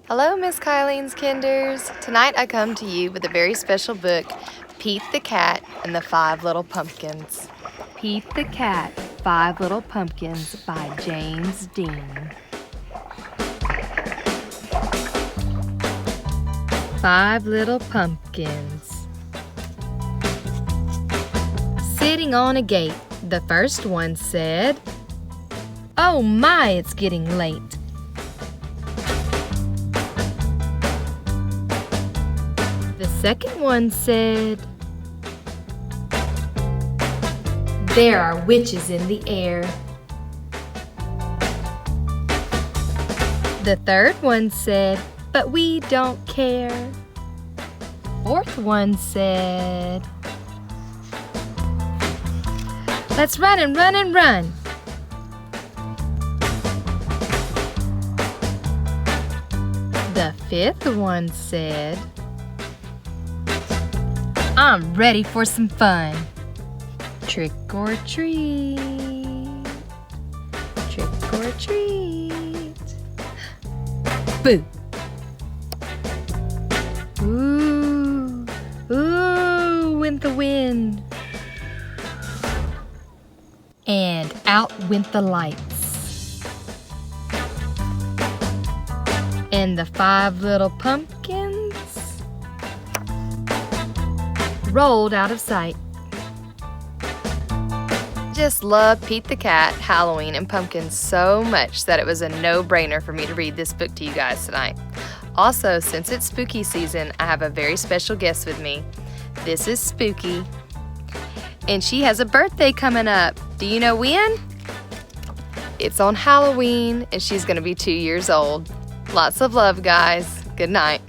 Hello, Miss Kylene's Kinders. Tonight I come to you with a very special book, Pete the Cat and the 5 Little Pumpkins. Pete the Cat, 5 Little Pumpkins by James Dean. 5 little pumpkins. Sitting on a gate, the first one said, "Oh my, it's getting late." The second one said, "There are witches in the air." The third one said, "But we don't care." Fourth one said, "Let's run and run and run." The fifth one said, "I'm ready for some fun. Trick or treat, trick or treat." Boo! Ooh, ooh, went the wind. And out went the lights. And the 5 little pumpkins rolled out of sight. Just love Pete the Cat, Halloween, and pumpkins so much that it was a no-brainer for me to read this book to you guys tonight. Also, since it's spooky season, I have a very special guest with me. This is Spooky, and she has a birthday coming up. Do you know when? It's on Halloween, and she's going to be 2 years old. Lots of love, guys. Good night.